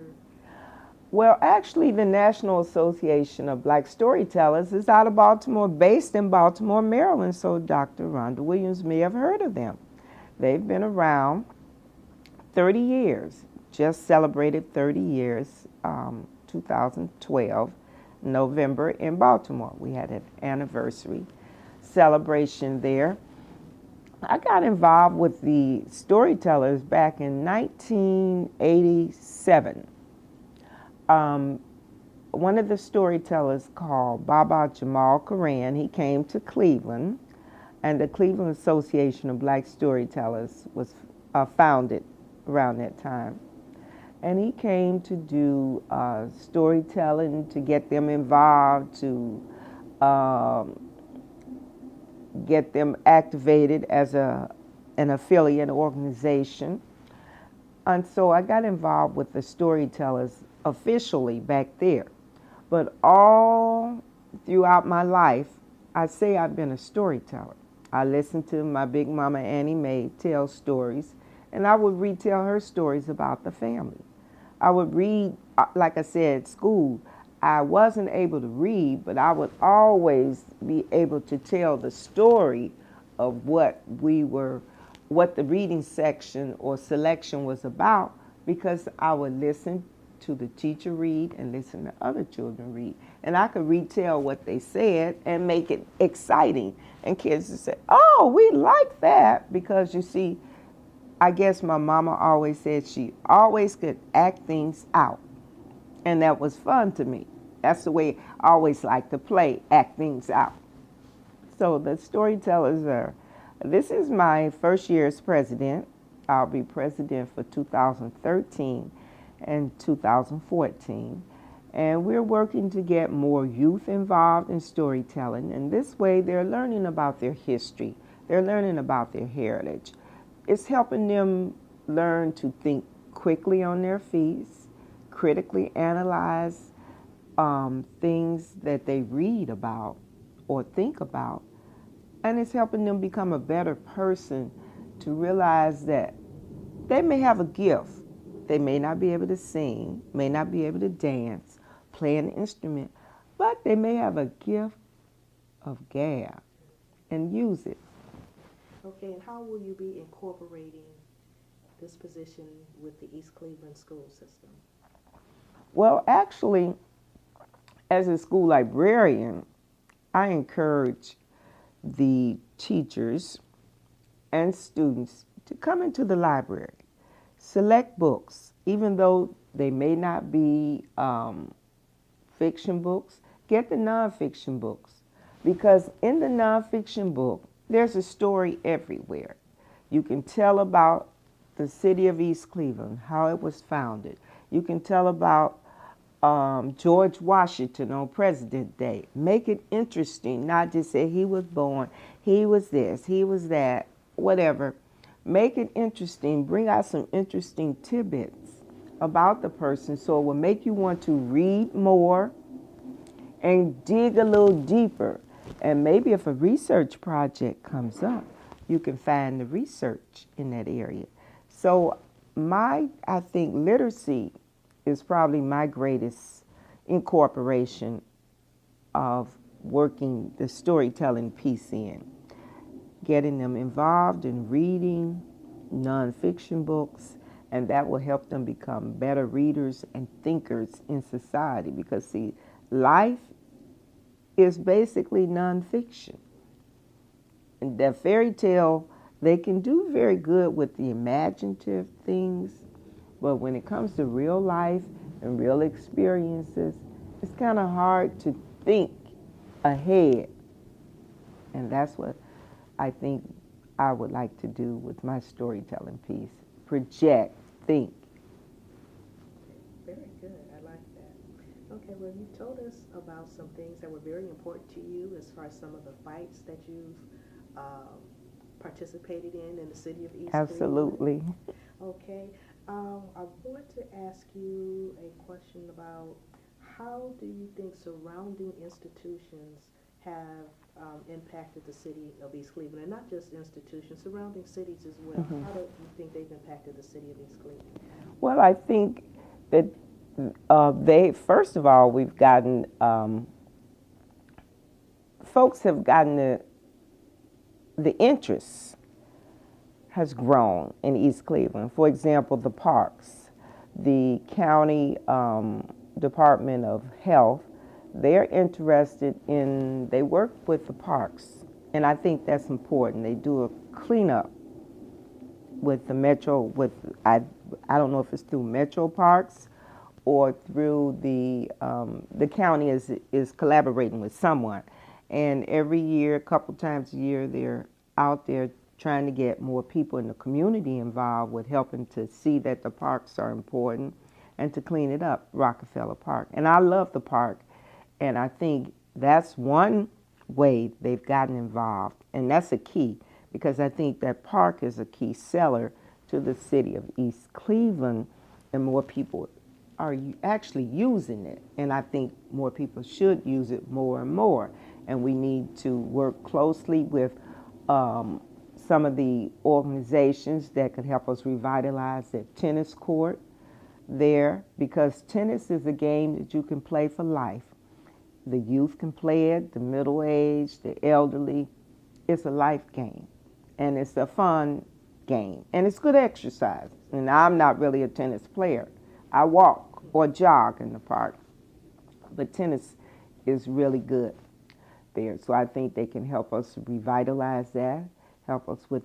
S2: Well, actually, the National Association of Black Storytellers is out of Baltimore, based in Baltimore, Maryland, so Dr. Rhonda Williams may have heard of them. They've been around 30 years, just celebrated 30 years, 2012, November in Baltimore. We had an anniversary celebration there. I got involved with the Storytellers back in 1987. One of the storytellers called Baba Jamal Koran, he came to Cleveland, and the Cleveland Association of Black Storytellers was founded around that time. And he came to do storytelling, to get them involved, to um, get them activated as an affiliate organization. And so I got involved with the Storytellers officially back there. But all throughout my life, I say I've been a storyteller. I listened to my big mama Annie Mae tell stories, and I would retell her stories about the family. I would read, like I said, at school. I wasn't able to read, but I would always be able to tell the story of what the reading section or selection was about, because I would listen to the teacher read and listen to other children read. And I could retell what they said and make it exciting. And kids would say, oh, we like that, because you see, I guess my mama always said she always could act things out. And that was fun to me. That's the way I always like to play, act things out. So the Storytellers this is my first year as president. I'll be president for 2013 and 2014. And we're working to get more youth involved in storytelling. And this way they're learning about their history. They're learning about their heritage. It's helping them learn to think quickly on their feet, critically analyze things that they read about or think about. And it's helping them become a better person to realize that they may have a gift. They may not be able to sing, may not be able to dance, play an instrument, but they may have a gift of gab and use it.
S1: Okay, and how will you be incorporating this position with the East Cleveland school system?
S2: Well, actually, as a school librarian, I encourage the teachers and students to come into the library, select books, even though they may not be fiction books, get the nonfiction books, because in the nonfiction book, there's a story everywhere. You can tell about the city of East Cleveland, how it was founded. You can tell about George Washington on President Day. Make it interesting, not just say he was born, he was this, he was that, whatever. Make it interesting. Bring out some interesting tidbits about the person so it will make you want to read more and dig a little deeper. And maybe if a research project comes up, you can find the research in that area. So I think literacy is probably my greatest incorporation of working the storytelling piece in. Getting them involved in reading nonfiction books, and that will help them become better readers and thinkers in society, because see, life is basically nonfiction. And that fairy tale, they can do very good with the imaginative things, but when it comes to real life and real experiences, it's kind of hard to think ahead. And that's what I think I would like to do with my storytelling piece. Project, think.
S1: Very good. I like that. Okay, well, you told us about some things that were very important to you as far as some of the fights that you've participated in the city of East Cleveland.
S2: Absolutely.
S1: Okay. I want to ask you a question about how do you think surrounding institutions have impacted the city of East Cleveland, and not just institutions, surrounding cities as well. Mm-hmm. How do you think they've impacted the city of East Cleveland?
S2: Well, I think that first of all, we've gotten, folks have gotten the interest has grown in East Cleveland. For example, the parks, the county Department of Health, they're interested in, they work with the parks, and I think that's important. They do a cleanup with the Metro, I don't know if it's through Metro Parks or through the county is collaborating with someone. And every year, a couple times a year, they're out there trying to get more people in the community involved with helping to see that the parks are important and to clean it up, Rockefeller Park. And I love the park. And I think that's one way they've gotten involved. And that's a key, because I think that park is a key seller to the city of East Cleveland, and more people are actually using it. And I think more people should use it more and more. And we need to work closely with some of the organizations that could help us revitalize the tennis court there, because tennis is a game that you can play for life. The youth can play it, the middle-aged, the elderly. It's a life game, and it's a fun game, and it's good exercise. And I'm not really a tennis player. I walk or jog in the park, but tennis is really good there. So I think they can help us revitalize that, help us with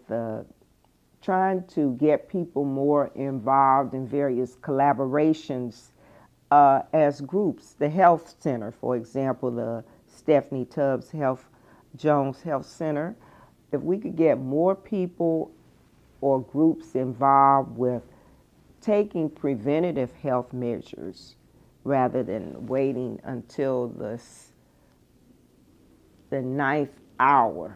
S2: trying to get people more involved in various collaborations as groups. The health center, for example, the Stephanie Tubbs Jones Health Center. If we could get more people or groups involved with taking preventative health measures rather than waiting until the ninth hour,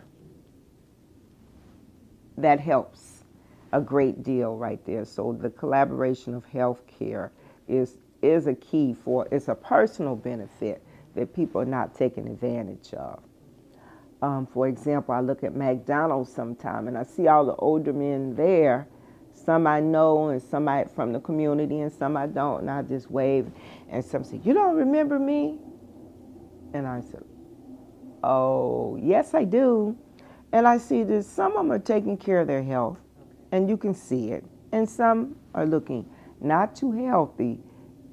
S2: that helps a great deal right there. So the collaboration of healthcare is a key for, it's a personal benefit that people are not taking advantage of. For example, I look at McDonald's sometime and I see all the older men there. Some I know and some from the community and some I don't, and I just wave, and some say, "You don't remember me?" And I said, "Oh, yes I do." And I see that some of them are taking care of their health, and you can see it, and some are looking not too healthy,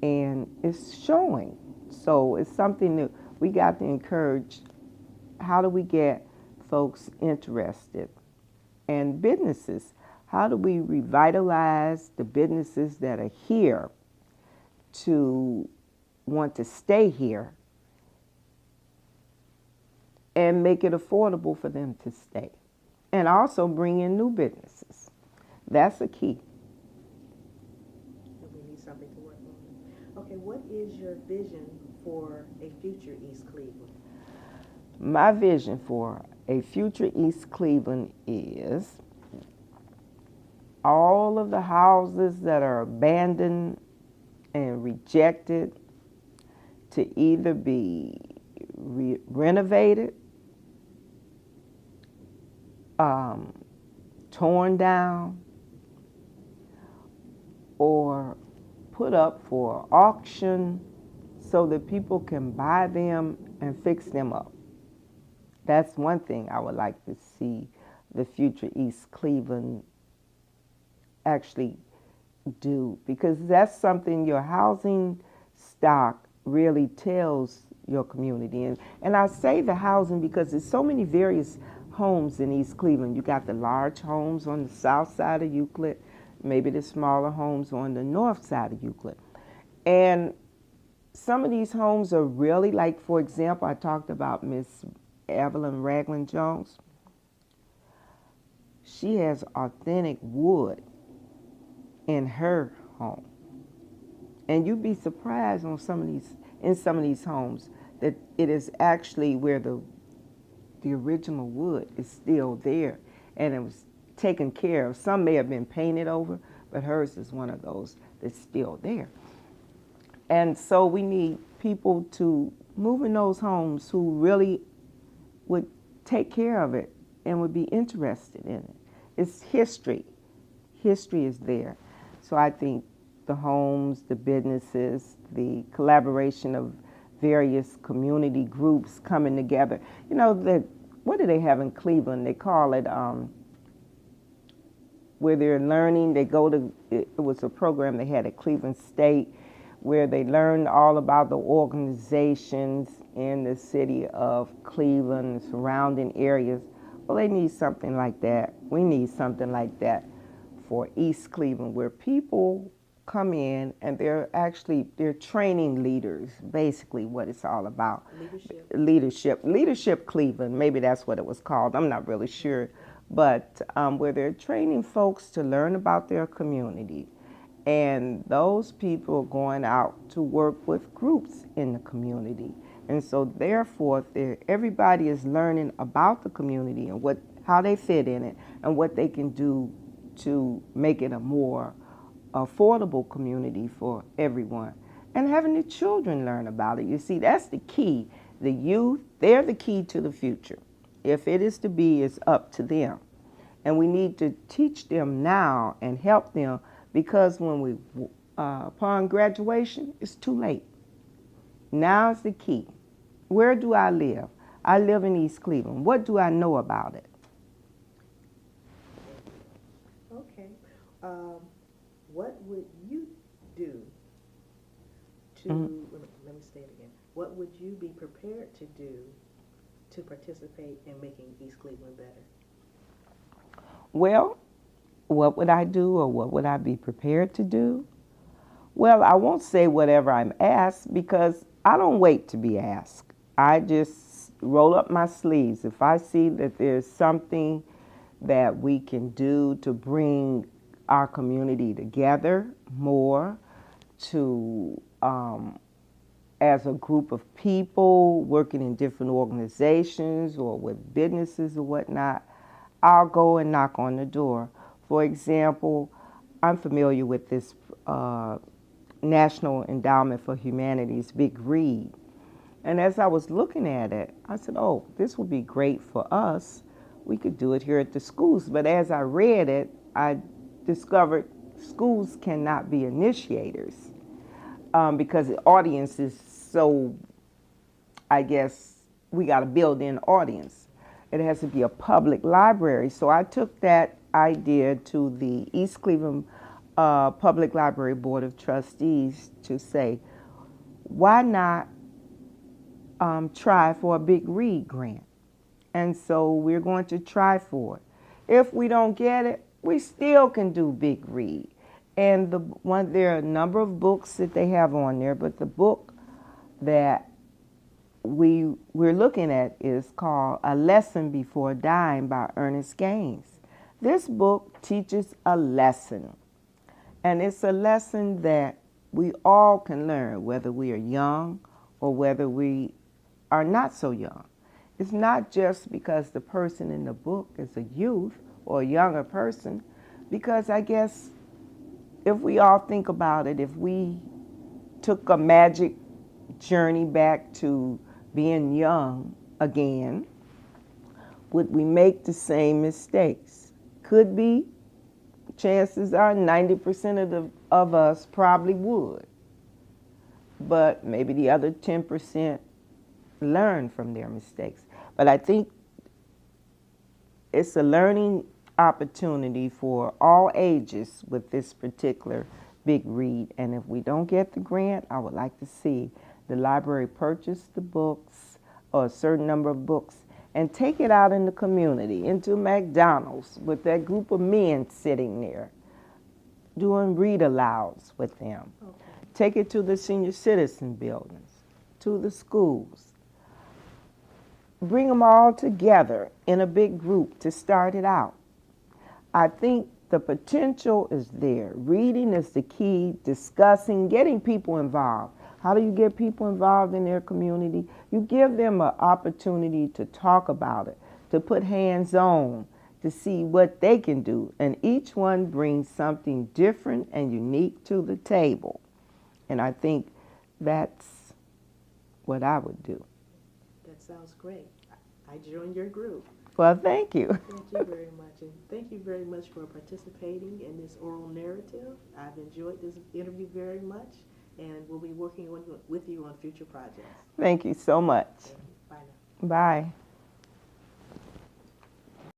S2: and it's showing. So it's something that we got to encourage. How do we get folks interested? And businesses, how do we revitalize the businesses that are here to want to stay here and make it affordable for them to stay? And also bring in new businesses. That's a key.
S1: We need something to work on. Okay, what is your vision for a future East Cleveland?
S2: My vision for a future East Cleveland is all of the houses that are abandoned and rejected to either be renovated, torn down, or put up for auction so that people can buy them and fix them up. That's one thing I would like to see the future East Cleveland actually do, because that's something your housing stock really tells your community. And I say the housing because there's so many various homes in East Cleveland. You got the large homes on the south side of Euclid, maybe the smaller homes on the north side of Euclid. And some of these homes are really, like, for example, I talked about Miss Evelyn Ragland Jones. She has authentic wood in her home. And you'd be surprised in some of these homes that it is actually where the original wood is still there, and it was taken care of. Some may have been painted over, but hers is one of those that's still there. And so we need people to move in those homes who really would take care of it and would be interested in it. It's history. History is there. So I think the homes, the businesses, the collaboration of various community groups coming together. You know, what do they have in Cleveland? They call it where they're learning. They go to, it was a program they had at Cleveland State where they learned all about the organizations in the city of Cleveland, surrounding areas. Well, they need something like that. We need something like that for East Cleveland, where people come in and they're training leaders, basically what it's all about. Leadership Cleveland, maybe that's what it was called. I'm not really sure. But where they're training folks to learn about their community. And those people are going out to work with groups in the community And so therefore, everybody is learning about the community and how they fit in it and what they can do to make it a more affordable community for everyone. And having the children learn about it. You see, that's the key. The youth, they're the key to the future. If it is to be, it's up to them. And we need to teach them now and help them, because when upon graduation, it's too late. Now is the key. Where do I live? I live in East Cleveland. What do I know about it?
S1: Okay. What would you do to, let me say it again, what would you be prepared to do to participate in making East Cleveland better?
S2: Well, what would I do, or what would I be prepared to do? Well, I won't say whatever I'm asked, because I don't wait to be asked. I just roll up my sleeves. If I see that there's something that we can do to bring our community together more, to as a group of people working in different organizations or with businesses or whatnot, I'll go and knock on the door. For example, I'm familiar with this National Endowment for Humanity's Big Read. And as I was looking at it, I said, oh, this would be great for us. We could do it here at the schools. But as I read it, I discovered schools cannot be initiators because the audience is so, I guess, we got to build in audience. It has to be a public library. So I took that idea to the East Cleveland Public Library Board of Trustees to say, why not try for a Big Read grant? And so we're going to try for it. If we don't get it, we still can do Big Read. And there are a number of books that they have on there, but the book that we're looking at is called A Lesson Before Dying by Ernest Gaines. This book teaches a lesson, and it's a lesson that we all can learn, whether we are young or whether we are not so young. It's not just because the person in the book is a youth or a younger person, because I guess if we all think about it, if we took a magic journey back to being young again, would we make the same mistakes? Could be. Chances are 90% of us probably would. But maybe the other 10% learn from their mistakes. But I think it's a learning opportunity for all ages with this particular Big Read. And if we don't get the grant, I would like to see the library purchase the books, or a certain number of books, and take it out in the community, into McDonald's with that group of men sitting there, doing read-alouds with them. Okay. Take it to the senior citizen buildings, to the schools. Bring them all together in a big group to start it out. I think the potential is there. Reading is the key, discussing, getting people involved. How do you get people involved in their community? You give them an opportunity to talk about it, to put hands on, to see what they can do. And each one brings something different and unique to the table. And I think that's what I would do.
S1: That sounds great. I join your group.
S2: Well, thank you.
S1: Thank you very much. And thank you very much for participating in this oral narrative. I've enjoyed this interview very much, and we'll be working with you on future projects.
S2: Thank you so much.
S1: Bye now.
S2: Bye.